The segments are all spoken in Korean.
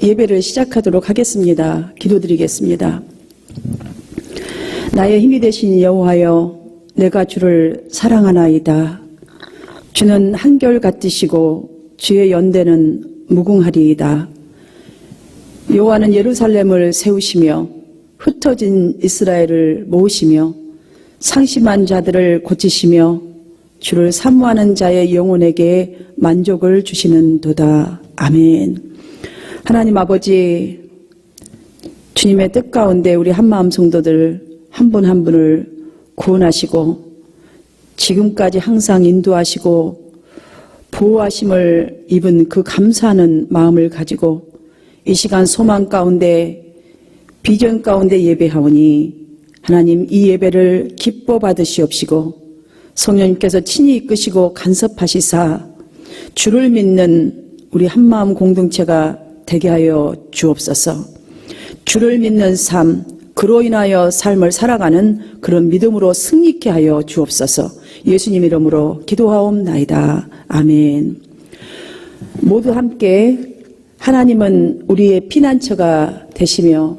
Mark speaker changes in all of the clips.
Speaker 1: 예배를 시작하도록 하겠습니다. 기도드리겠습니다. 나의 힘이 되신 여호와여, 내가 주를 사랑하나이다. 주는 한결같으시고 주의 연대는 무궁하리이다. 여호와는 예루살렘을 세우시며 흩어진 이스라엘을 모으시며 상심한 자들을 고치시며 주를 사모하는 자의 영혼에게 만족을 주시는도다. 아멘. 하나님 아버지, 주님의 뜻 가운데 우리 한마음 성도들 한 분 한 분을 구원하시고 지금까지 항상 인도하시고 보호하심을 입은 그 감사하는 마음을 가지고 이 시간 소망 가운데 비전 가운데 예배하오니 하나님 이 예배를 기뻐 받으시옵시고 성령님께서 친히 이끄시고 간섭하시사 주를 믿는 우리 한마음 공동체가 되게 하여 주옵소서. 주를 믿는 삶, 그로 인하여 삶을 살아가는 그런 믿음으로 승리케 하여 주옵소서. 예수님 이름으로 기도하옵나이다. 아멘. 모두 함께 하나님은 우리의 피난처가 되시며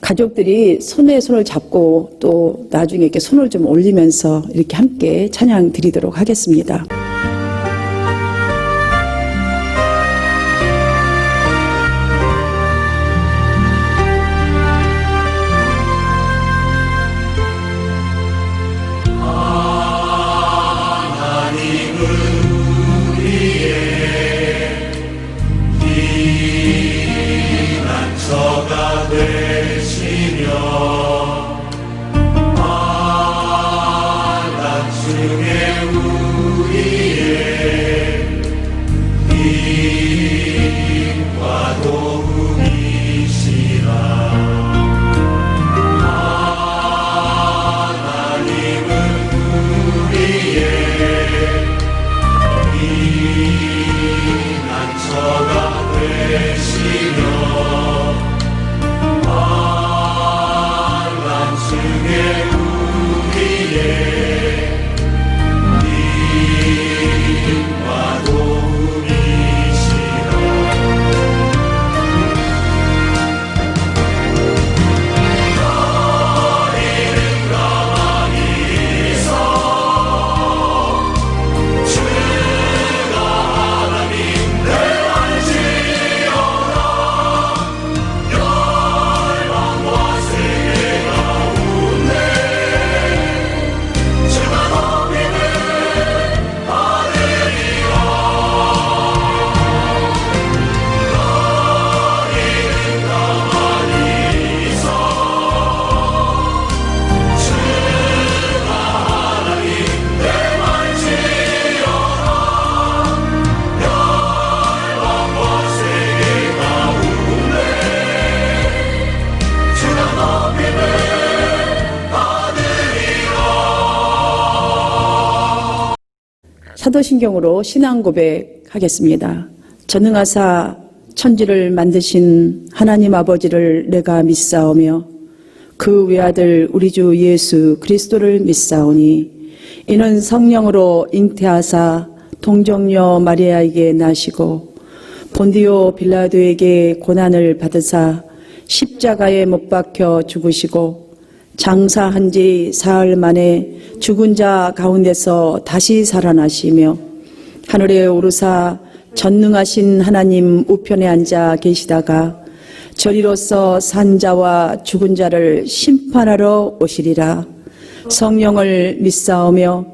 Speaker 1: 가족들이 손에 손을 잡고 또 나중에 이렇게 손을 좀 올리면서 이렇게 함께 찬양 드리도록 하겠습니다. 사도신경으로 신앙 고백하겠습니다. 전능하사 천지를 만드신 하나님 아버지를 내가 믿사오며 그 외아들 우리 주 예수 그리스도를 믿사오니 이는 성령으로 잉태하사 동정녀 마리아에게 나시고 본디오 빌라도에게 고난을 받으사 십자가에 못 박혀 죽으시고 장사한 지 사흘 만에 죽은 자 가운데서 다시 살아나시며 하늘에 오르사 전능하신 하나님 우편에 앉아 계시다가 저리로서 산 자와 죽은 자를 심판하러 오시리라. 성령을 믿사오며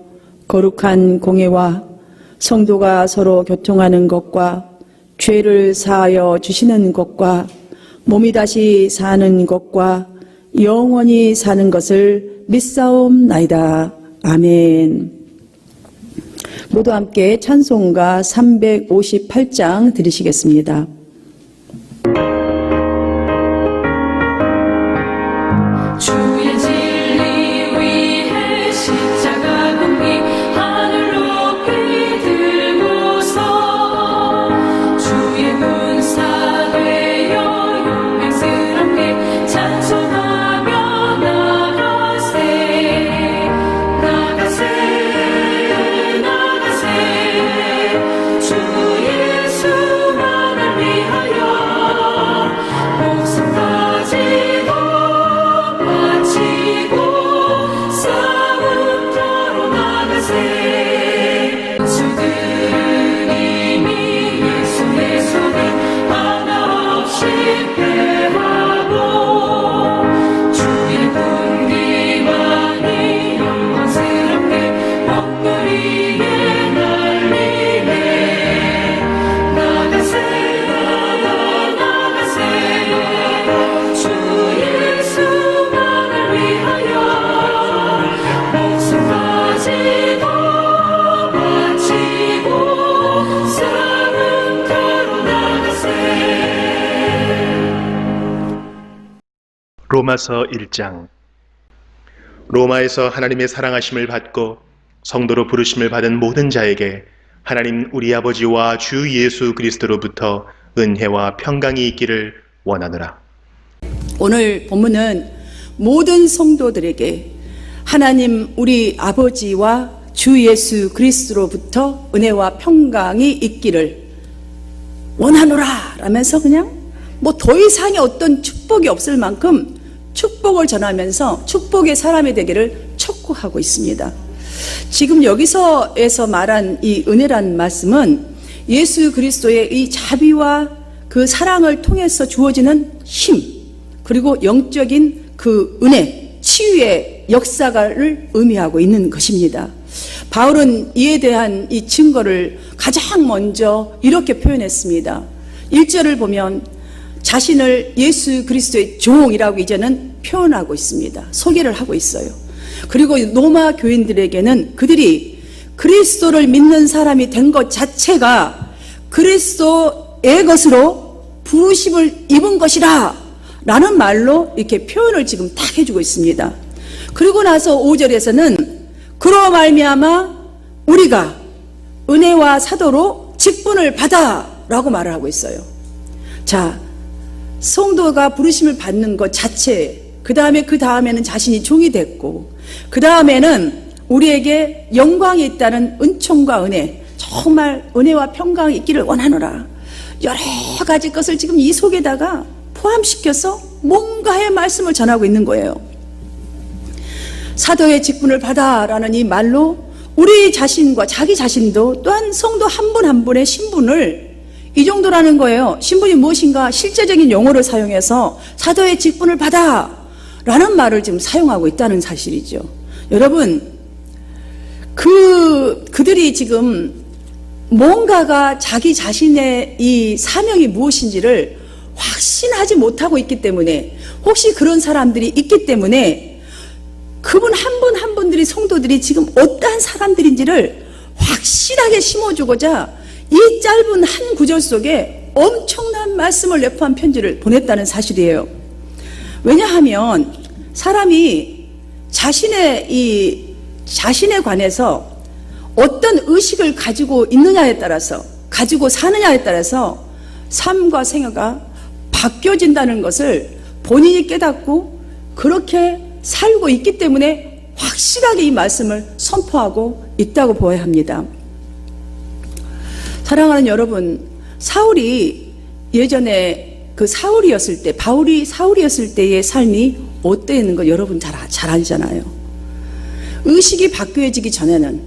Speaker 1: 거룩한 공예와 성도가 서로 교통하는 것과 죄를 사하여 주시는 것과 몸이 다시 사는 것과 영원히 사는 것을 믿사옵나이다. 아멘. 모두 함께 찬송가 358장 들으시겠습니다.
Speaker 2: 주의 진리 위에 십자가 공기 하늘 높이 들고서 주의 군사 되어 용맹스럽게 찬송하며 나가세 나가세 나가세 주 예수만을
Speaker 3: 로마서 1장. 로마에서 하나님의 사랑하심을 받고 성도로 부르심을 받은 모든 자에게 하나님 우리 아버지와 주 예수 그리스도로부터 은혜와 평강이 있기를 원하노라.
Speaker 1: 오늘 본문은 모든 성도들에게 하나님 우리 아버지와 주 예수 그리스도로부터 은혜와 평강이 있기를 원하노라 라면서 그냥 뭐 더 이상의 어떤 축복이 없을 만큼 축복을 전하면서 축복의 사람이 되기를 촉구하고 있습니다. 지금 여기서에서 말한 이 은혜란 말씀은 예수 그리스도의 이 자비와 그 사랑을 통해서 주어지는 힘, 그리고 영적인 그 은혜, 치유의 역사를 의미하고 있는 것입니다. 바울은 이에 대한 이 증거를 가장 먼저 이렇게 표현했습니다. 1절을 보면 자신을 예수 그리스도의 종이라고 이제는 표현하고 있습니다. 소개를 하고 있어요. 그리고 로마 교인들에게는 그들이 그리스도를 믿는 사람이 된 것 자체가 그리스도의 것으로 부르심을 입은 것이라 라는 말로 이렇게 표현을 지금 딱 해주고 있습니다. 그리고 나서 5절에서는 그로 말미암아 우리가 은혜와 사도로 직분을 받아 라고 말을 하고 있어요. 자, 성도가 부르심을 받는 것 자체, 그 다음에는 자신이 종이 됐고, 그 다음에는 우리에게 영광이 있다는 은총과 은혜, 정말 은혜와 평강이 있기를 원하노라. 여러 가지 것을 지금 이 속에다가 포함시켜서 뭔가의 말씀을 전하고 있는 거예요. 사도의 직분을 받아라는 이 말로 우리 자신과 자기 자신도 또한 성도 한 분 한 분의 신분을 이 정도라는 거예요. 신분이 무엇인가 실제적인 용어를 사용해서 사도의 직분을 받아 라는 말을 지금 사용하고 있다는 사실이죠. 여러분, 그들이 지금 뭔가가 자기 자신의 이 사명이 무엇인지를 확신하지 못하고 있기 때문에, 혹시 그런 사람들이 있기 때문에 그분 한 분 한 분들이, 성도들이 지금 어떠한 사람들인지를 확실하게 심어주고자 이 짧은 한 구절 속에 엄청난 말씀을 내포한 편지를 보냈다는 사실이에요. 왜냐하면 사람이 자신에 관해서 어떤 의식을 가지고 있느냐에 따라서, 가지고 사느냐에 따라서 삶과 생애가 바뀌어진다는 것을 본인이 깨닫고 그렇게 살고 있기 때문에 확실하게 이 말씀을 선포하고 있다고 보아야 합니다. 사랑하는 여러분, 사울이 예전에 그 사울이었을 때, 바울이 사울이었을 때의 삶이 어땠는 거 여러분 잘 알잖아요. 의식이 바뀌어지기 전에는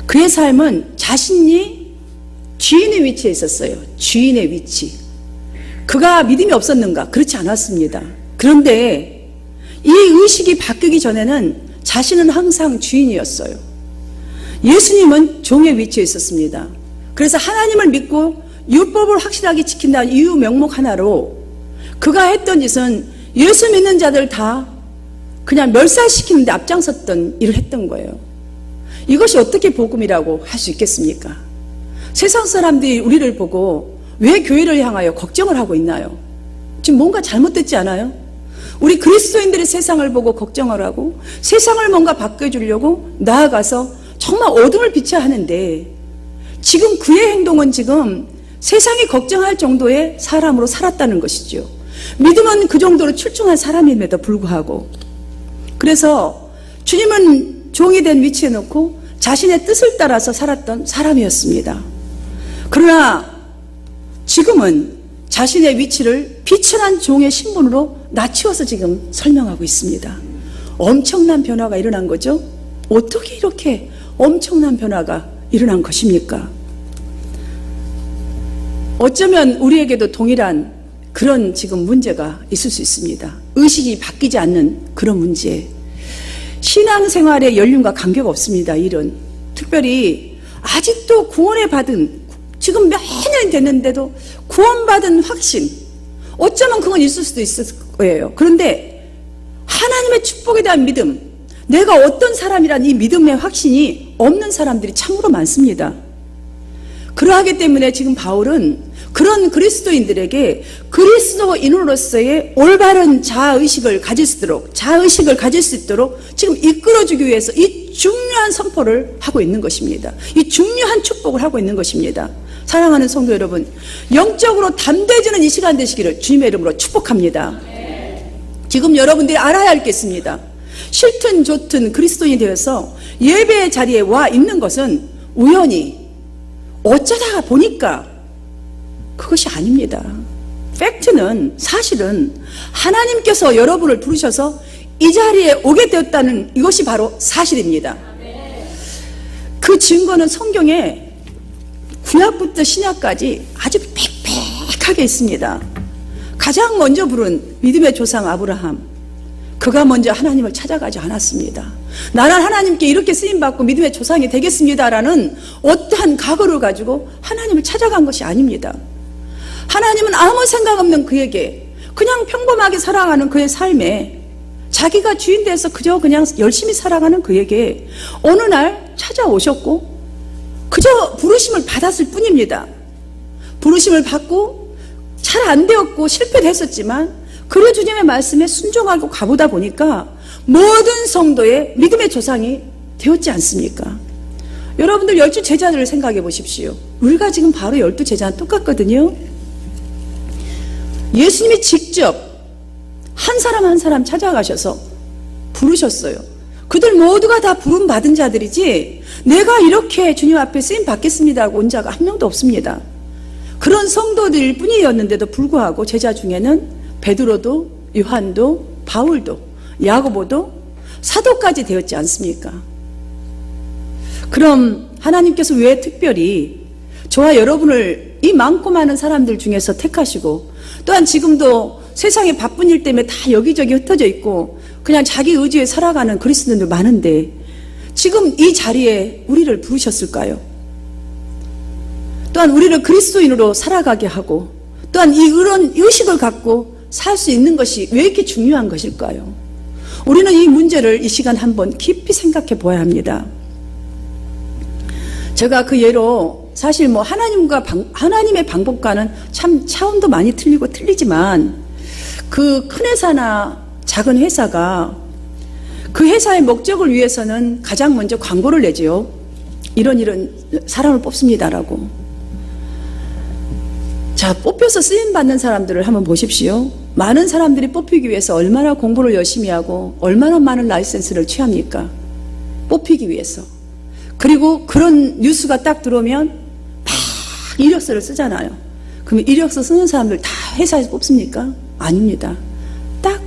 Speaker 1: 그의 삶은 자신이 주인의 위치에 있었어요. 주인의 위치. 그가 믿음이 없었는가? 그렇지 않았습니다. 그런데 이 의식이 바뀌기 전에는 자신은 항상 주인이었어요. 예수님은 종의 위치에 있었습니다. 그래서 하나님을 믿고 율법을 확실하게 지킨다는 이유 명목 하나로 그가 했던 짓은 예수 믿는 자들 다 그냥 멸살시키는 데 앞장섰던 일을 했던 거예요. 이것이 어떻게 복음이라고 할 수 있겠습니까? 세상 사람들이 우리를 보고 왜 교회를 향하여 걱정을 하고 있나요? 지금 뭔가 잘못됐지 않아요? 우리 그리스도인들이 세상을 보고 걱정을 하고 세상을 뭔가 바꿔주려고 나아가서 정말 어둠을 비춰야 하는데, 지금 그의 행동은 지금 세상이 걱정할 정도의 사람으로 살았다는 것이죠. 믿음은 그 정도로 출중한 사람임에도 불구하고, 그래서 주님은 종이 된 위치에 놓고 자신의 뜻을 따라서 살았던 사람이었습니다. 그러나 지금은 자신의 위치를 비천한 종의 신분으로 낮추어서 지금 설명하고 있습니다. 엄청난 변화가 일어난 거죠. 어떻게 이렇게 엄청난 변화가 일어난 것입니까? 어쩌면 우리에게도 동일한 그런 지금 문제가 있을 수 있습니다. 의식이 바뀌지 않는 그런 문제. 신앙생활의 연륜과 관계가 없습니다. 일은 특별히 아직도 구원을 받은, 지금 몇 년이 됐는데도 구원받은 확신, 어쩌면 그건 있을 수도 있을 거예요. 그런데 하나님의 축복에 대한 믿음, 내가 어떤 사람이란 이 믿음의 확신이 없는 사람들이 참으로 많습니다. 그러하기 때문에 지금 바울은 그런 그리스도인들에게 그리스도인으로서의 올바른 자아의식을 가질 수 있도록 지금 이끌어주기 위해서 이 중요한 선포를 하고 있는 것입니다. 이 중요한 축복을 하고 있는 것입니다. 사랑하는 성도 여러분, 영적으로 담대해지는 이 시간 되시기를 주님의 이름으로 축복합니다. 지금 여러분들이 알아야 할 게 있습니다. 싫든 좋든 그리스도인이 되어서 예배의 자리에 와 있는 것은 우연히 어쩌다가 보니까 그것이 아닙니다. 팩트는, 사실은 하나님께서 여러분을 부르셔서 이 자리에 오게 되었다는 이것이 바로 사실입니다. 그 증거는 성경에 구약부터 신약까지 아주 빽빽하게 있습니다. 가장 먼저 부른 믿음의 조상 아브라함, 그가 먼저 하나님을 찾아가지 않았습니다. 나는 하나님께 이렇게 쓰임받고 믿음의 조상이 되겠습니다라는 어떠한 각오를 가지고 하나님을 찾아간 것이 아닙니다. 하나님은 아무 생각 없는 그에게 그냥 평범하게 살아가는 그의 삶에 자기가 주인 돼서 그냥 열심히 살아가는 그에게 어느 날 찾아오셨고 그저 부르심을 받았을 뿐입니다. 부르심을 받고 잘 안 되었고 실패도 했었지만 그래 주님의 말씀에 순종하고 가보다 보니까 모든 성도의 믿음의 조상이 되었지 않습니까? 여러분들 12 제자들을 생각해 보십시오. 우리가 지금 바로 12 제자는 똑같거든요. 예수님이 직접 한 사람 한 사람 찾아가셔서 부르셨어요. 그들 모두가 다 부름 받은 자들이지 내가 이렇게 주님 앞에 쓰임 받겠습니다 하고 온 자가 한 명도 없습니다. 그런 성도들 뿐이었는데도 불구하고 제자 중에는 베드로도 요한도 바울도 야고보도 사도까지 되었지 않습니까? 그럼 하나님께서 왜 특별히 저와 여러분을 이 많고 많은 사람들 중에서 택하시고 또한 지금도 세상에 바쁜 일 때문에 다 여기저기 흩어져 있고 그냥 자기 의지에 살아가는 그리스도인들 많은데 지금 이 자리에 우리를 부르셨을까요? 또한 우리를 그리스도인으로 살아가게 하고 또한 이런 의식을 갖고 살 수 있는 것이 왜 이렇게 중요한 것일까요? 우리는 이 문제를 이 시간 한번 깊이 생각해 보아야 합니다. 제가 그 예로 사실 하나님의 방법과는 참 차원도 많이 틀리지만 그 큰 회사나 작은 회사가 그 회사의 목적을 위해서는 가장 먼저 광고를 내죠. 이런 사람을 뽑습니다라고. 자, 뽑혀서 쓰임받는 사람들을 한번 보십시오. 많은 사람들이 뽑히기 위해서 얼마나 공부를 열심히 하고 얼마나 많은 라이센스를 취합니까? 뽑히기 위해서. 그리고 그런 뉴스가 딱 들어오면 막 이력서를 쓰잖아요. 그러면 이력서 쓰는 사람들 다 회사에서 뽑습니까? 아닙니다. 딱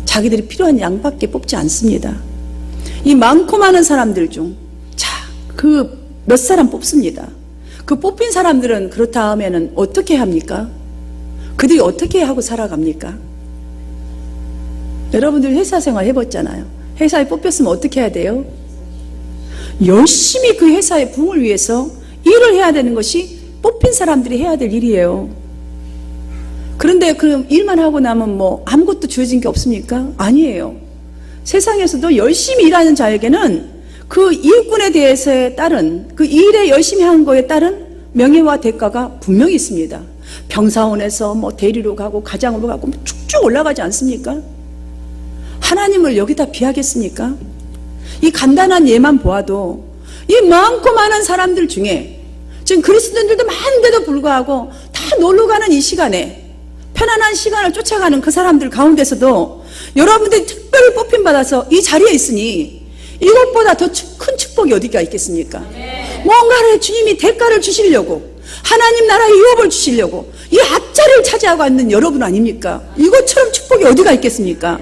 Speaker 1: 자기들이 필요한 양밖에 뽑지 않습니다. 이 많고 많은 사람들 중 그 몇 사람 뽑습니다. 그 뽑힌 사람들은 그렇다 하면은 어떻게 합니까? 그들이 어떻게 하고 살아갑니까? 여러분들 회사 생활 해봤잖아요. 회사에 뽑혔으면 어떻게 해야 돼요? 열심히 그 회사의 부흥을 위해서 일을 해야 되는 것이 뽑힌 사람들이 해야 될 일이에요. 그런데 그럼 일만 하고 나면 아무것도 주어진 게 없습니까? 아니에요. 세상에서도 열심히 일하는 자에게는 그 일꾼에 대해서에 따른 그 일에 열심히 한 거에 따른 명예와 대가가 분명히 있습니다. 병사원에서 대리로 가고 가장으로 가고 쭉쭉 올라가지 않습니까? 하나님을 여기다 비하겠습니까? 이 간단한 예만 보아도 이 많고 많은 사람들 중에 지금 그리스도인들도 많은데도 불구하고 다 놀러가는 이 시간에 편안한 시간을 쫓아가는 그 사람들 가운데서도 여러분들이 특별히 뽑힘받아서 이 자리에 있으니 이것보다 더 큰 축복이 어디가 있겠습니까? 뭔가를 주님이 대가를 주시려고 하나님 나라의 유업을 주시려고 이 앞자리를 차지하고 있는 여러분 아닙니까? 이것처럼 축복이 어디가 있겠습니까?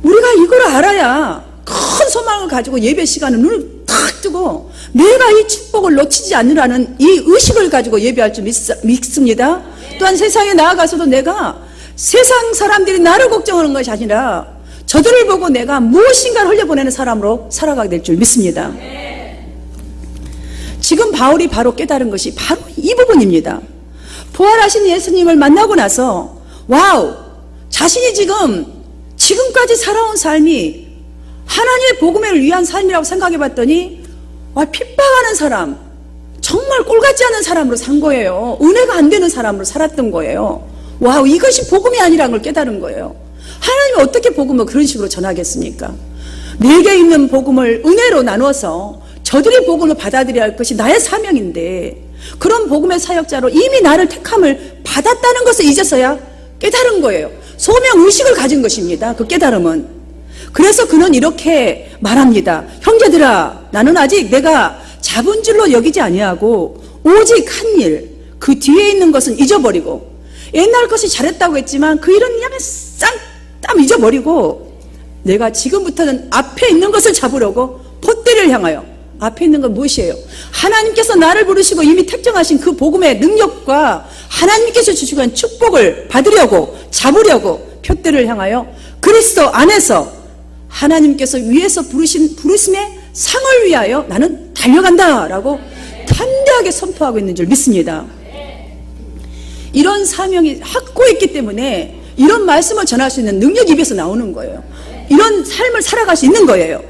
Speaker 1: 우리가 이걸 알아야 큰 소망을 가지고 예배 시간에 눈을 탁 뜨고 내가 이 축복을 놓치지 않으라는 이 의식을 가지고 예배할 줄 믿습니다. 또한 세상에 나아가서도 내가 세상 사람들이 나를 걱정하는 것이 아니라 저들을 보고 내가 무엇인가를 흘려보내는 사람으로 살아가게 될 줄 믿습니다. 지금 바울이 바로 깨달은 것이 바로 이 부분입니다. 부활하신 예수님을 만나고 나서 와우, 자신이 지금까지 살아온 삶이 하나님의 복음을 위한 삶이라고 생각해 봤더니 핍박하는 사람, 정말 꼴 같지 않은 사람으로 산 거예요. 은혜가 안 되는 사람으로 살았던 거예요. 와우, 이것이 복음이 아니라는 걸 깨달은 거예요. 하나님이 어떻게 복음을 그런 식으로 전하겠습니까? 내게 있는 복음을 은혜로 나눠서 저들이 복음을 받아들여야 할 것이 나의 사명인데, 그런 복음의 사역자로 이미 나를 택함을 받았다는 것을 이제서야 깨달은 거예요. 소명의식을 가진 것입니다. 그 깨달음은. 그래서 그는 이렇게 말합니다. 형제들아, 나는 아직 내가 잡은 줄로 여기지 아니하고 오직 한 일, 그 뒤에 있는 것은 잊어버리고, 옛날 것이 잘했다고 했지만 그 일은 그냥 싹 잊어버리고 내가 지금부터는 앞에 있는 것을 잡으려고 pot대를 향하여. 앞에 있는 건 무엇이에요? 하나님께서 나를 부르시고 이미 택정하신 그 복음의 능력과 하나님께서 주시고 한 축복을 받으려고, 잡으려고 표대를 향하여 그리스도 안에서 하나님께서 위에서 부르심의 상을 위하여 나는 달려간다라고 담대하게 선포하고 있는 줄 믿습니다. 이런 사명이 확고히 있기 때문에 이런 말씀을 전할 수 있는 능력이 입에서 나오는 거예요. 이런 삶을 살아갈 수 있는 거예요.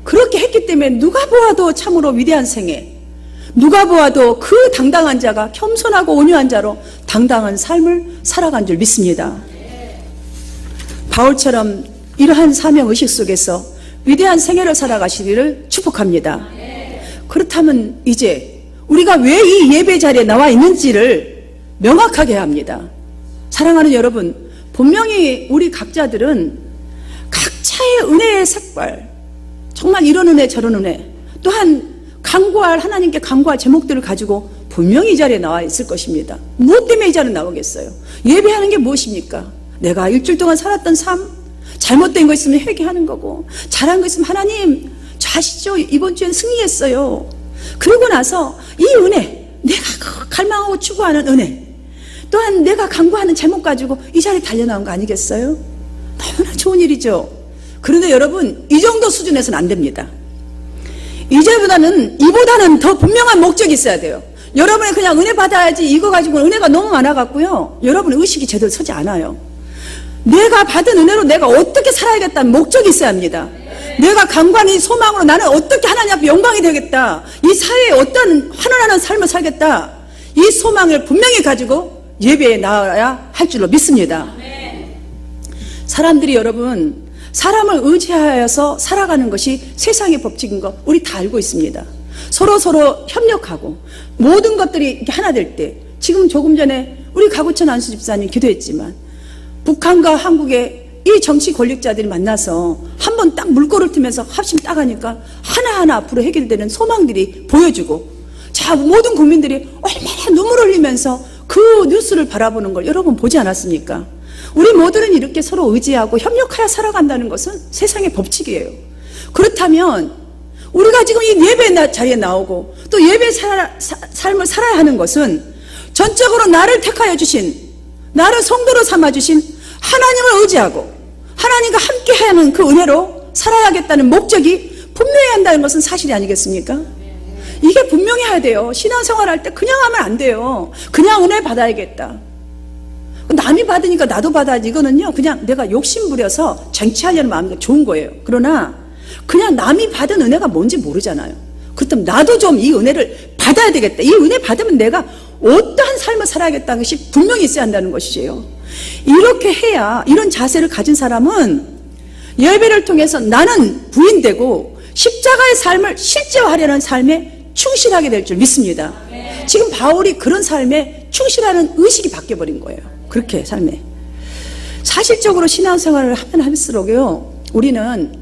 Speaker 1: 그렇게 했기 때문에 누가 보아도 참으로 위대한 생애, 누가 보아도 그 당당한 자가 겸손하고 온유한 자로 당당한 삶을 살아간 줄 믿습니다. 바울처럼 이러한 사명의식 속에서 위대한 생애를 살아가시기를 축복합니다. 그렇다면 이제 우리가 왜 이 예배 자리에 나와 있는지를 명확하게 해야 합니다. 사랑하는 여러분, 분명히 우리 각자들은 각자의 은혜의 색깔, 정말 이런 은혜 저런 은혜, 또한 간구할, 하나님께 간구할 제목들을 가지고 분명히 이 자리에 나와 있을 것입니다. 무엇 때문에 이 자리에 나오겠어요? 예배하는 게 무엇입니까? 내가 일주일 동안 살았던 삶, 잘못된 거 있으면 회개하는 거고, 잘한 거 있으면 하나님 저 아시죠? 이번 주엔 승리했어요. 그러고 나서 이 은혜, 내가 갈망하고 추구하는 은혜, 또한 내가 간구하는 제목 가지고 이 자리에 달려나온 거 아니겠어요? 너무나 좋은 일이죠. 그런데 여러분, 이 정도 수준에서는 안 됩니다. 이보다는 더 분명한 목적이 있어야 돼요. 여러분이 그냥 은혜 받아야지 이거 가지고는 은혜가 너무 많아갖고요, 여러분의 의식이 제대로 서지 않아요. 내가 받은 은혜로 내가 어떻게 살아야겠다는 목적이 있어야 합니다. 내가 간구하는 이 소망으로 나는 어떻게 하나님 앞에 영광이 되겠다, 이 사회에 어떤 환원하는 삶을 살겠다, 이 소망을 분명히 가지고 예배에 나와야 할 줄로 믿습니다. 사람들이 여러분, 사람을 의지하여서 살아가는 것이 세상의 법칙인 거 우리 다 알고 있습니다. 서로 협력하고 모든 것들이 이렇게 하나 될 때, 지금 조금 전에 우리 가구천 안수 집사님 기도했지만 북한과 한국의 이 정치 권력자들이 만나서 한번 딱 물꼬를 트면서 합심 딱 하니까 하나하나 앞으로 해결되는 소망들이 보여주고, 자, 모든 국민들이 얼마나 눈물을 흘리면서 그 뉴스를 바라보는 걸 여러분 보지 않았습니까? 우리 모두는 이렇게 서로 의지하고 협력하여 살아간다는 것은 세상의 법칙이에요. 그렇다면 우리가 지금 이 예배 자리에 나오고 또 예배 삶을 살아야 하는 것은 전적으로 나를 택하여 주신, 나를 성도로 삼아주신 하나님을 의지하고 하나님과 함께하는 그 은혜로 살아야겠다는 목적이 분명해야 한다는 것은 사실이 아니겠습니까? 이게 분명해야 돼요. 신앙생활할 때 그냥 하면 안 돼요. 그냥 은혜 받아야겠다, 남이 받으니까 나도 받아야지, 이거는요 그냥 내가 욕심 부려서 쟁취하려는 마음이 좋은 거예요. 그러나 그냥 남이 받은 은혜가 뭔지 모르잖아요. 그렇다면 나도 좀 이 은혜를 받아야 되겠다, 이 은혜 받으면 내가 어떠한 삶을 살아야겠다는 것이 분명히 있어야 한다는 것이에요. 이렇게 해야, 이런 자세를 가진 사람은 예배를 통해서 나는 부인되고 십자가의 삶을 실제화하려는 삶에 충실하게 될 줄 믿습니다. 지금 바울이 그런 삶에 충실하는 의식이 바뀌어버린 거예요. 그렇게 삶에. 사실적으로 신앙생활을 하면 할수록요, 우리는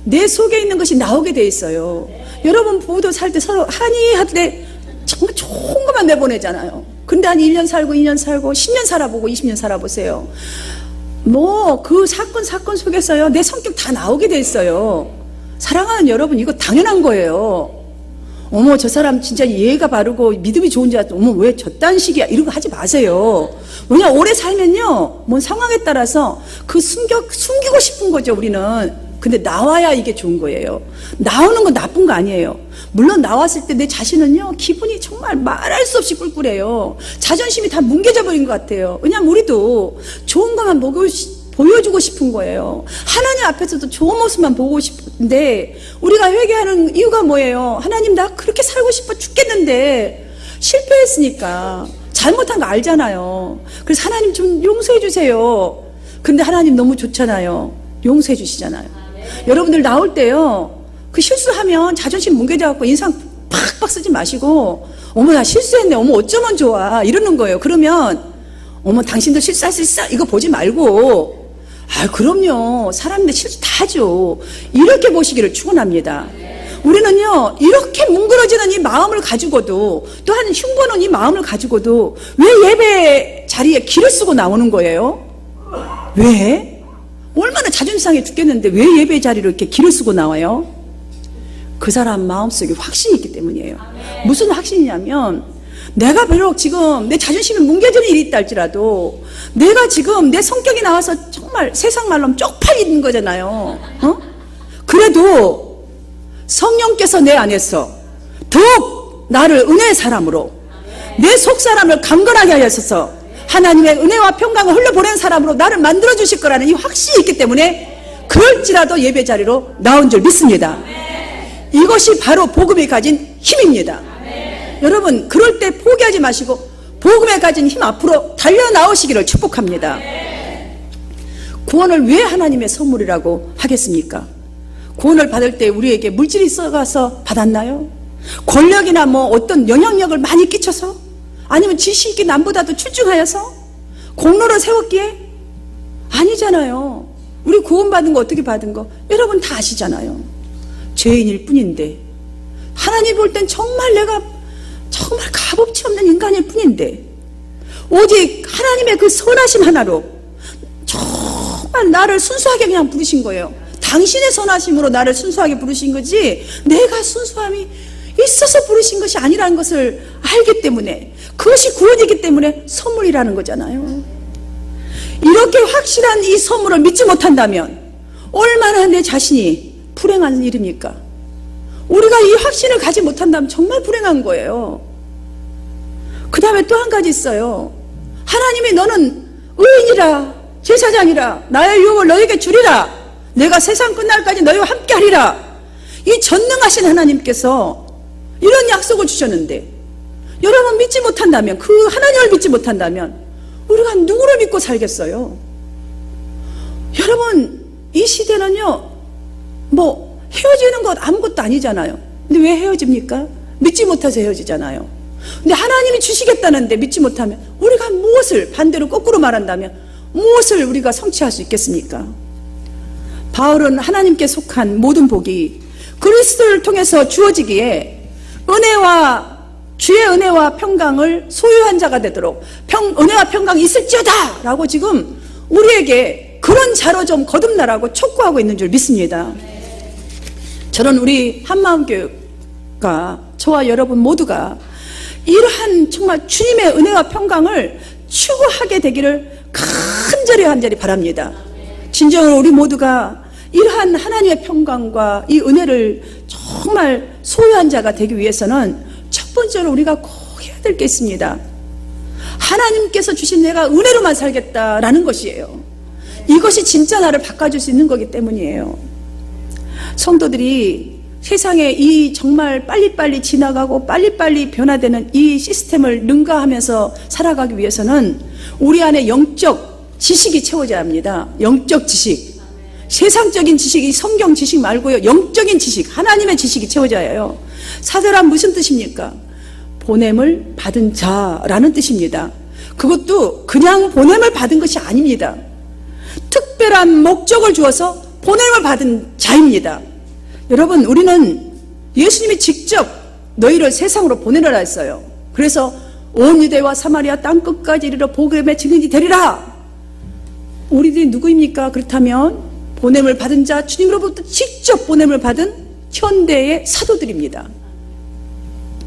Speaker 1: 내 속에 있는 것이 나오게 돼 있어요. 여러분 부부도 살 때 서로 하니 할 때 정말 좋은 것만 내보내잖아요. 근데 한 1년 살고 2년 살고 10년 살아보고 20년 살아보세요. 뭐 그 사건 속에서요 내 성격 다 나오게 돼 있어요. 사랑하는 여러분, 이거 당연한 거예요. 어머, 저 사람 진짜 예의가 바르고 믿음이 좋은 줄 알았더니 어머 왜 저딴 식이야, 이런 거 하지 마세요. 왜냐, 오래 살면요 뭔 상황에 따라서 그 숨기고 싶은 거죠 우리는. 근데 나와야 이게 좋은 거예요. 나오는 건 나쁜 거 아니에요. 물론 나왔을 때 내 자신은요 기분이 정말 말할 수 없이 꿀꿀해요. 자존심이 다 뭉개져 버린 것 같아요. 왜냐면 우리도 좋은 것만 보여주고 싶은 거예요. 하나님 앞에서도 좋은 모습만 보고 싶고 근데 우리가 회개하는 이유가 뭐예요? 하나님, 나 그렇게 살고 싶어 죽겠는데 실패했으니까 잘못한 거 알잖아요. 그래서 하나님 좀 용서해 주세요. 근데 하나님 너무 좋잖아요. 용서해 주시잖아요. 여러분들 나올 때요, 그 실수하면 자존심 뭉개져갖고 인상 팍팍 쓰지 마시고, 어머 나 실수했네, 어머 어쩌면 좋아, 이러는 거예요. 그러면 어머 당신도 실수할 수 있어, 이거 보지 말고, 아 그럼요, 사람인데 실수 다 하죠, 이렇게 보시기를 축원합니다. 우리는요, 이렇게 뭉그러지는 이 마음을 가지고도, 또한 흉보는 이 마음을 가지고도 왜 예배 자리에 기를 쓰고 나오는 거예요? 왜? 얼마나 자존심 상해 죽겠는데 왜 예배 자리로 이렇게 기를 쓰고 나와요? 그 사람 마음속에 확신이 있기 때문이에요. 무슨 확신이냐면, 내가 비록 지금 내 자존심이 뭉개지는 일이 있다 할지라도, 내가 지금 내 성격이 나와서 정말 세상 말로 하면 쪽팔리는 거잖아요. 그래도 성령께서 내 안에서 더욱 나를 은혜의 사람으로, 내 속 사람을 강건하게 하셔서 하나님의 은혜와 평강을 흘려보낸 사람으로 나를 만들어 주실 거라는 이 확신이 있기 때문에 그럴지라도 예배 자리로 나온 줄 믿습니다. 이것이 바로 복음이 가진 힘입니다. 여러분, 그럴 때 포기하지 마시고 복음에 가진 힘 앞으로 달려 나오시기를 축복합니다. 구원을 왜 하나님의 선물이라고 하겠습니까? 구원을 받을 때 우리에게 물질이 있어가서 받았나요? 권력이나 뭐 어떤 영향력을 많이 끼쳐서? 아니면 지식이 남보다도 출중하여서? 공로를 세웠기에? 아니잖아요. 우리 구원받은 거 어떻게 받은 거 여러분 다 아시잖아요. 죄인일 뿐인데, 하나님 볼 땐 정말 내가 정말 값어치 없는 인간일 뿐인데, 오직 하나님의 그 선하심 하나로 정말 나를 순수하게 그냥 부르신 거예요. 당신의 선하심으로 나를 순수하게 부르신 거지, 내가 순수함이 있어서 부르신 것이 아니라는 것을 알기 때문에, 그것이 구원이기 때문에 선물이라는 거잖아요. 이렇게 확실한 이 선물을 믿지 못한다면 얼마나 내 자신이 불행한 일입니까? 우리가 이 확신을 가지 못한다면 정말 불행한 거예요. 그 다음에 또 한 가지 있어요. 하나님이 너는 의인이라, 제사장이라, 나의 유업을 너에게 주리라, 내가 세상 끝날까지 너희와 함께 하리라, 이 전능하신 하나님께서 이런 약속을 주셨는데, 여러분 믿지 못한다면, 그 하나님을 믿지 못한다면 우리가 누구를 믿고 살겠어요? 여러분, 이 시대는요, 뭐 헤어지는 것 아무것도 아니잖아요. 근데 왜 헤어집니까? 믿지 못해서 헤어지잖아요. 근데 하나님이 주시겠다는데 믿지 못하면, 우리가 무엇을, 반대로 거꾸로 말한다면 무엇을 우리가 성취할 수 있겠습니까? 바울은 하나님께 속한 모든 복이 그리스도를 통해서 주어지기에 은혜와, 주의 은혜와 평강을 소유한 자가 되도록 은혜와 평강이 있을지어다 라고 지금 우리에게 그런 자로 좀 거듭나라고 촉구하고 있는 줄 믿습니다. 저는 우리 한마음교회가, 저와 여러분 모두가 이러한 정말 주님의 은혜와 평강을 추구하게 되기를 간절히 바랍니다. 진정으로 우리 모두가 이러한 하나님의 평강과 이 은혜를 정말 소유한 자가 되기 위해서는 첫 번째로 우리가 꼭 해야 될 게 있습니다. 하나님께서 주신 내가 은혜로만 살겠다라는 것이에요. 이것이 진짜 나를 바꿔줄 수 있는 거기 때문이에요. 성도들이 세상에 이 정말 빨리빨리 지나가고 빨리빨리 변화되는 이 시스템을 능가하면서 살아가기 위해서는 우리 안에 영적 지식이 채워져야 합니다. 영적 지식. 세상적인 지식이 성경 지식 말고요, 영적인 지식, 하나님의 지식이 채워져야 해요. 사도란 무슨 뜻입니까? 보냄을 받은 자라는 뜻입니다. 그것도 그냥 보냄을 받은 것이 아닙니다. 특별한 목적을 주어서 보냄을 받은 자입니다. 여러분, 우리는 예수님이 직접 너희를 세상으로 보내라 했어요. 그래서 온 유대와 사마리아 땅끝까지 이르러 복음의 증인이 되리라. 우리들이 누구입니까? 그렇다면 보냄을 받은 자, 주님으로부터 직접 보냄을 받은 현대의 사도들입니다.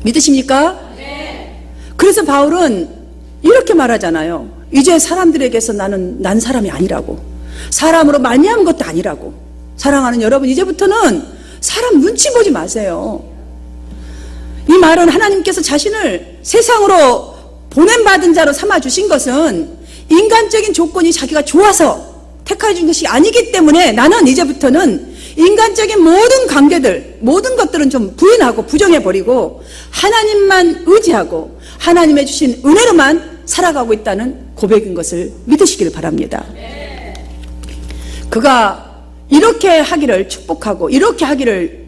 Speaker 1: 믿으십니까? 네. 그래서 바울은 이렇게 말하잖아요. 이제 사람들에게서 난 사람이 아니라고, 사람으로 말미암은 것도 아니라고. 사랑하는 여러분, 이제부터는 사람 눈치 보지 마세요. 이 말은 하나님께서 자신을 세상으로 보냄받은 자로 삼아주신 것은 인간적인 조건이 자기가 좋아서 택해 준 것이 아니기 때문에, 나는 이제부터는 인간적인 모든 관계들, 모든 것들은 좀 부인하고 부정해버리고 하나님만 의지하고 하나님의 주신 은혜로만 살아가고 있다는 고백인 것을 믿으시기를 바랍니다. 그가 이렇게 하기를 축복하고 이렇게 하기를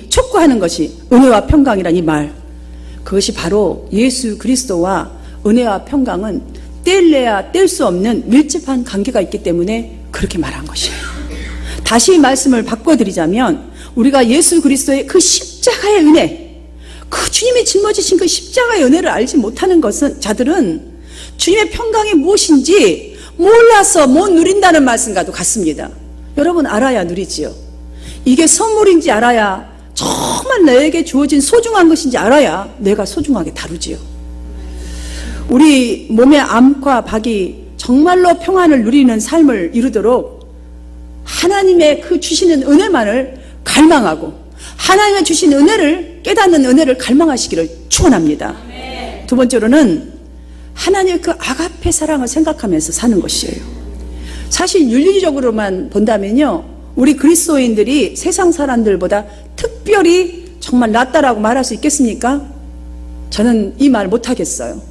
Speaker 1: 촉구하는 것이 은혜와 평강이란 이 말, 그것이 바로 예수 그리스도와 은혜와 평강은 뗄래야 뗄 수 없는 밀접한 관계가 있기 때문에 그렇게 말한 것이에요. 다시 이 말씀을 바꿔드리자면 우리가 예수 그리스도의 그 십자가의 은혜, 그 주님이 짊어지신 그 십자가의 은혜를 알지 못하는 자들은 주님의 평강이 무엇인지 몰라서 못 누린다는 말씀과도 같습니다. 여러분, 알아야 누리지요. 이게 선물인지 알아야, 정말 나에게 주어진 소중한 것인지 알아야 내가 소중하게 다루지요. 우리 몸의 암과 박이 정말로 평안을 누리는 삶을 이루도록 하나님의 그 주시는 은혜만을 갈망하고 하나님의 주신 은혜를 깨닫는 은혜를 갈망하시기를 축원합니다. 두 번째로는 하나님의 그 아가페 사랑을 생각하면서 사는 것이에요. 사실 윤리적으로만 본다면요, 우리 그리스도인들이 세상 사람들보다 특별히 정말 낫다라고 말할 수 있겠습니까? 저는 이 말 못하겠어요.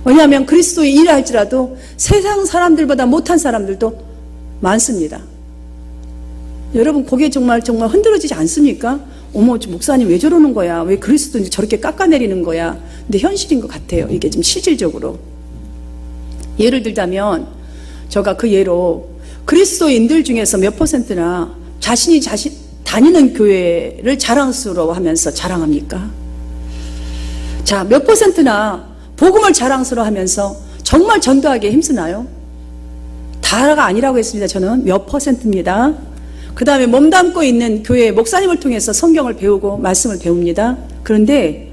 Speaker 1: 왜냐하면 그리스도인이라 할지라도 세상 사람들보다 못한 사람들도 많습니다. 여러분, 거기에 정말 흔들어지지 않습니까? 어머, 저 목사님 왜 저러는 거야? 왜 그리스도인지 저렇게 깎아내리는 거야? 근데 현실인 것 같아요. 이게 좀 실질적으로. 예를 들자면 제가 그 예로 그리스도인들 중에서 몇 퍼센트나 자신이 다니는 교회를 자랑스러워하면서 자랑합니까? 자, 몇 퍼센트나 복음을 자랑스러워하면서 정말 전도하기에 힘쓰나요? 다가 아니라고 했습니다. 저는 몇 퍼센트입니다. 그 다음에 몸담고 있는 교회 목사님을 통해서 성경을 배우고 말씀을 배웁니다. 그런데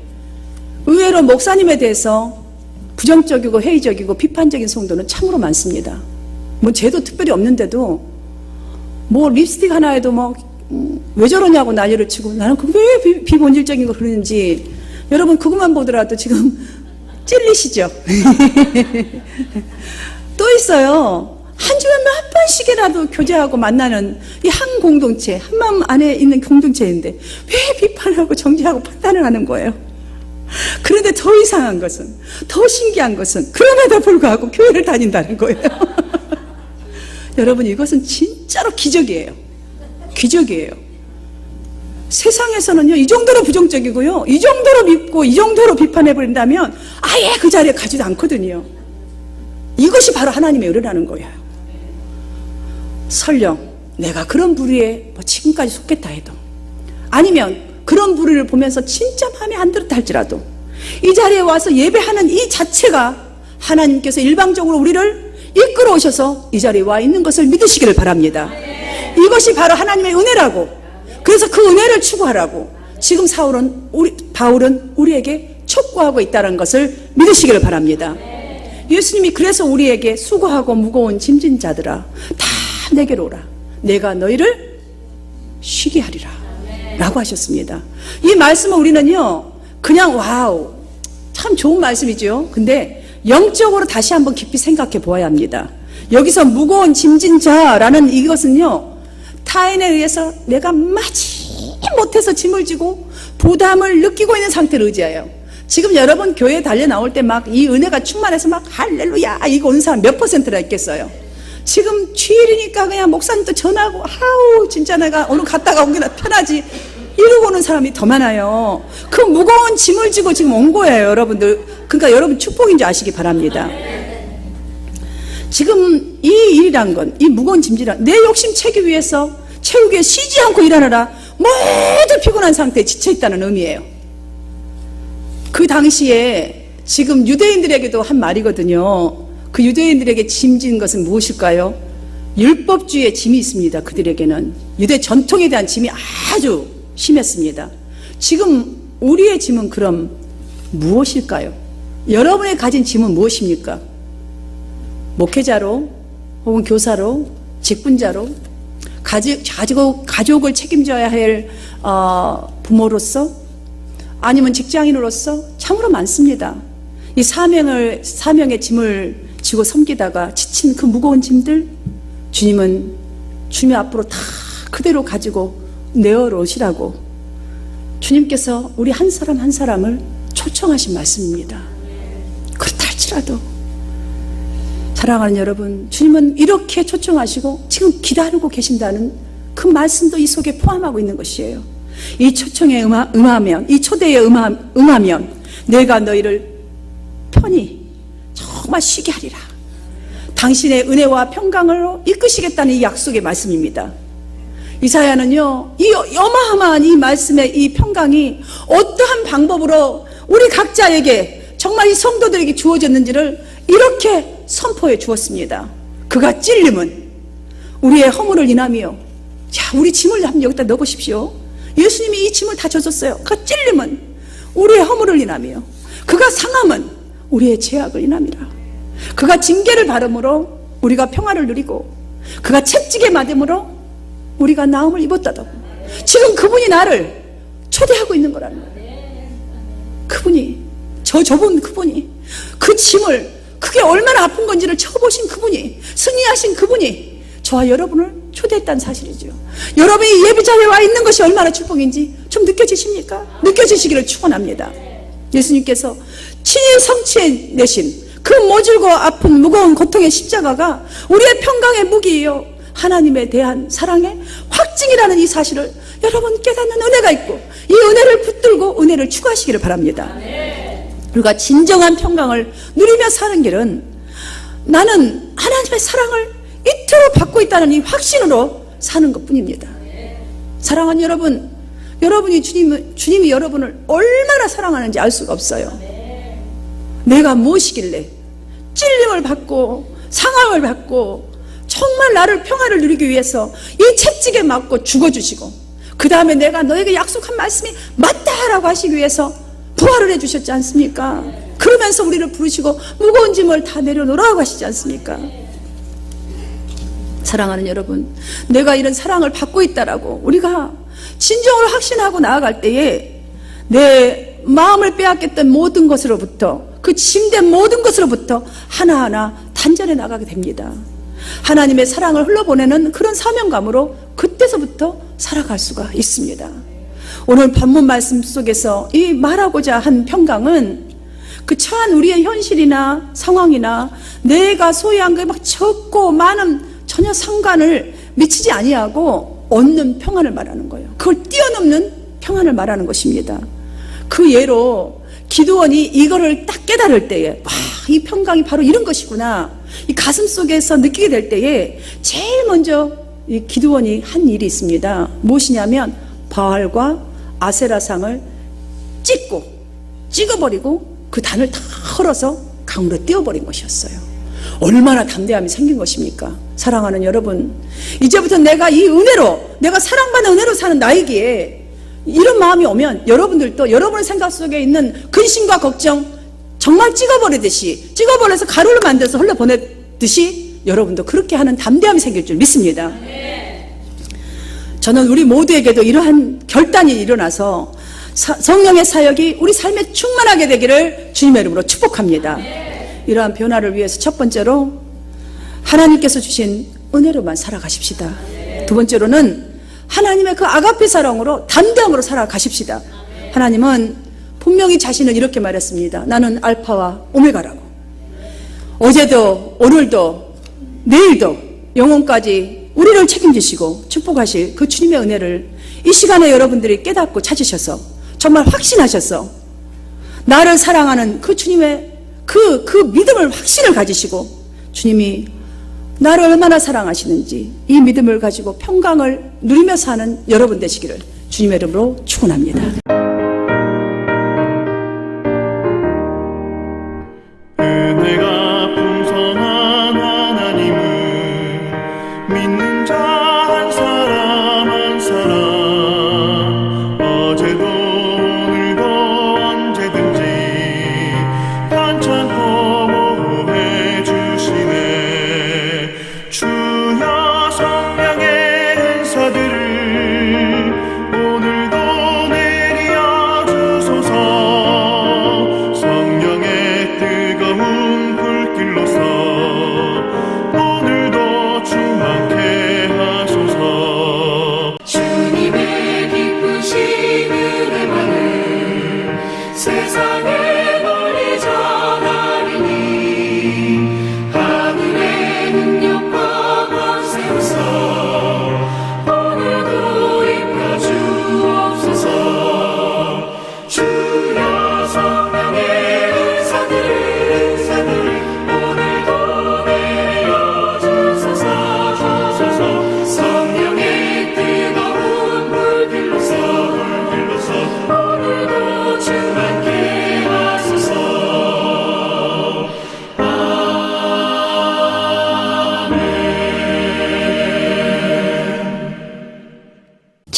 Speaker 1: 의외로 목사님에 대해서 부정적이고 회의적이고 비판적인 성도는 참으로 많습니다. 뭐 죄도 특별히 없는데도 뭐 립스틱 하나에도 뭐 왜 저러냐고 난리를 치고, 나는 왜 비본질적인 걸 그러는지 여러분 그것만 보더라도 지금 찔리시죠? 또 있어요. 한 주에 몇 번씩이라도 교제하고 만나는 이 한 공동체, 한 마음 안에 있는 공동체인데 왜 비판하고 정죄하고 판단을 하는 거예요? 그런데 더 이상한 것은, 더 신기한 것은 그럼에도 불구하고 교회를 다닌다는 거예요. 여러분, 이것은 진짜로 기적이에요. 기적이에요. 세상에서는요, 이 정도로 부정적이고요, 이 정도로 믿고 이 정도로 비판해버린다면 아예 그 자리에 가지도 않거든요. 이것이 바로 하나님의 은혜라는 거예요. 설령 내가 그런 부류에 뭐 지금까지 속했다 해도, 아니면 그런 부류를 보면서 진짜 마음에 안 들었다 할지라도 이 자리에 와서 예배하는 이 자체가 하나님께서 일방적으로 우리를 이끌어 오셔서 이 자리에 와 있는 것을 믿으시기를 바랍니다. 이것이 바로 하나님의 은혜라고, 그래서 그 은혜를 추구하라고 지금 바울은 우리에게 촉구하고 있다는 것을 믿으시기를 바랍니다. 예수님이 그래서 우리에게 수고하고 무거운 짐진 자들아 다 내게로 오라, 내가 너희를 쉬게 하리라 라고 하셨습니다. 이 말씀은 우리는요, 그냥 와우, 참 좋은 말씀이죠. 근데 영적으로 다시 한번 깊이 생각해 보아야 합니다. 여기서 무거운 짐진 자라는 이것은요, 타인에 의해서 내가 마지 못해서 짐을 지고 부담을 느끼고 있는 상태를 의지해요. 지금 여러분 교회에 달려 나올 때 막 이 은혜가 충만해서 막 할렐루야 이거 온 사람 몇 퍼센트나 있겠어요? 지금 주일이니까 그냥 목사님도 전화하고 아우 진짜 내가 오늘 갔다가 온 게 편하지 이러고 오는 사람이 더 많아요. 그 무거운 짐을 지고 지금 온 거예요, 여러분들. 그러니까 여러분 축복인 줄 아시기 바랍니다. 지금 이 일이란 건, 이 무거운 짐질이란, 내 욕심 채우기 위해서 쉬지 않고 일하느라 모두 피곤한 상태에 지쳐있다는 의미예요. 그 당시에 지금 유대인들에게도 한 말이거든요. 그 유대인들에게 짐진 것은 무엇일까요? 율법주의의 짐이 있습니다. 그들에게는 유대 전통에 대한 짐이 아주 심했습니다. 지금 우리의 짐은 그럼 무엇일까요? 여러분의 가진 짐은 무엇입니까? 목회자로 혹은 교사로, 직분자로, 가족을 책임져야 할 부모로서, 아니면 직장인으로서 참으로 많습니다. 이 사명의 짐을 지고 섬기다가 지친 그 무거운 짐들, 주님은 주님 앞으로 다 그대로 가지고 내어놓으시라고 주님께서 우리 한 사람 한 사람을 초청하신 말씀입니다. 그렇다 할지라도 사랑하는 여러분, 주님은 이렇게 초청하시고 지금 기다리고 계신다는 그 말씀도 이 속에 포함하고 있는 것이에요. 이 초청에 응하면, 이 초대에 응하면 내가 너희를 편히 정말 쉬게 하리라. 당신의 은혜와 평강으로 이끄시겠다는 이 약속의 말씀입니다. 이사야는요, 이 어마어마한 이 말씀의 이 평강이 어떠한 방법으로 우리 각자에게 정말 이 성도들에게 주어졌는지를 이렇게 선포해 주었습니다. 그가 찔림은 우리의 허물을 인하며, 자, 우리 짐을 한번 여기다 넣어보십시오. 예수님이 이 짐을 다 져줬어요. 그가 찔림은 우리의 허물을 인하며, 그가 상함은 우리의 죄악을 인함이라. 그가 징계를 받음으로 우리가 평화를 누리고, 그가 채찍에 맞음으로 우리가 나음을 입었다고. 지금 그분이 나를 초대하고 있는 거라는 거예요. 그분이, 저분 그분이, 그 짐을, 그게 얼마나 아픈 건지를 쳐보신 그분이, 승리하신 그분이 저와 여러분을 초대했다는 사실이죠. 여러분이 예배자리에 와 있는 것이 얼마나 축복인지 좀 느껴지십니까? 느껴지시기를 축원합니다. 예수님께서 친히 성취해내신 그 모질고 아픈 무거운 고통의 십자가가 우리의 평강의 무기이요, 하나님에 대한 사랑의 확증이라는 이 사실을 여러분 깨닫는 은혜가 있고, 이 은혜를 붙들고 은혜를 추구하시기를 바랍니다. 우리가 진정한 평강을 누리며 사는 길은 나는 하나님의 사랑을 이토록 받고 있다는 이 확신으로 사는 것 뿐입니다. 사랑하는 여러분, 여러분이 주님이 여러분을 얼마나 사랑하는지 알 수가 없어요. 내가 무엇이길래 찔림을 받고 상함을 받고 정말 나를 평화를 누리기 위해서 이 채찍에 맞고 죽어주시고, 그 다음에 내가 너에게 약속한 말씀이 맞다라고 하시기 위해서 부활을 해주셨지 않습니까? 그러면서 우리를 부르시고 무거운 짐을 다 내려놓으라고 하시지 않습니까? 사랑하는 여러분, 내가 이런 사랑을 받고 있다라고 우리가 진정으로 확신하고 나아갈 때에 내 마음을 빼앗겼던 모든 것으로부터, 그 짐된 모든 것으로부터 하나하나 단절해 나가게 됩니다. 하나님의 사랑을 흘러보내는 그런 사명감으로 그때서부터 살아갈 수가 있습니다. 오늘 본문 말씀 속에서 이 말하고자 한 평강은 그 처한 우리의 현실이나 상황이나 내가 소유한 게 막 적고 많은 전혀 상관을 미치지 아니하고 얻는 평안을 말하는 거예요. 그걸 뛰어넘는 평안을 말하는 것입니다. 그 예로 기드온이 이거를 딱 깨달을 때에, 와, 이 평강이 바로 이런 것이구나, 이 가슴 속에서 느끼게 될 때에 제일 먼저 이 기드온이 한 일이 있습니다. 무엇이냐면 바알과 아세라상을 찍어버리고 그 단을 다 헐어서 강으로 띄워버린 것이었어요. 얼마나 담대함이 생긴 것입니까? 사랑하는 여러분, 이제부터 내가 이 은혜로, 내가 사랑받는 은혜로 사는 나이기에 이런 마음이 오면 여러분들도 여러분의 생각 속에 있는 근심과 걱정 정말 찍어버려서 가루를 만들어서 흘려보내듯이 여러분도 그렇게 하는 담대함이 생길 줄 믿습니다. 저는 우리 모두에게도 이러한 결단이 일어나서 성령의 사역이 우리 삶에 충만하게 되기를 주님의 이름으로 축복합니다. 이러한 변화를 위해서 첫 번째로 하나님께서 주신 은혜로만 살아가십시다. 두 번째로는 하나님의 그 아가페 사랑으로 담대함으로 살아가십시다. 하나님은 분명히 자신을 이렇게 말했습니다. 나는 알파와 오메가라고. 어제도 오늘도 내일도 영원까지 우리를 책임지시고 축복하실 그 주님의 은혜를 이 시간에 여러분들이 깨닫고 찾으셔서 정말 확신하셔서 나를 사랑하는 그 주님의 그 믿음을, 확신을 가지시고 주님이 나를 얼마나 사랑하시는지 이 믿음을 가지고 평강을 누리며 사는 여러분 되시기를 주님의 이름으로 축원합니다.
Speaker 4: 은혜가 풍성한 하나님을 믿는 자 한 사람 한 사람, 어제도 오늘도 언제든지 반창고 보호해 주시네. 주여 성령의 은사들을 오늘도 내리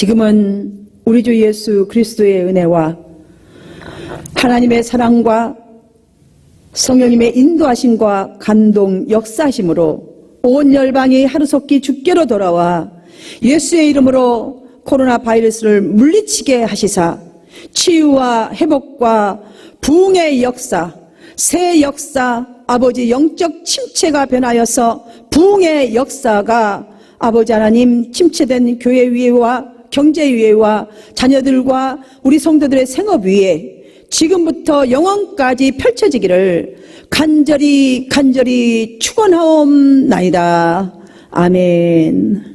Speaker 1: 지금은 우리 주 예수 그리스도의 은혜와 하나님의 사랑과 성령님의 인도하심과 감동 역사하심으로 온 열방이 하루속히 주께로 돌아와 예수의 이름으로 코로나 바이러스를 물리치게 하시사 치유와 회복과 부흥의 역사, 새 역사, 아버지 영적 침체가 변하여서 부흥의 역사가 아버지 하나님 침체된 교회 위에와 경제 위에와 자녀들과 우리 성도들의 생업 위에 지금부터 영원까지 펼쳐지기를 간절히 축원하옵나이다. 아멘.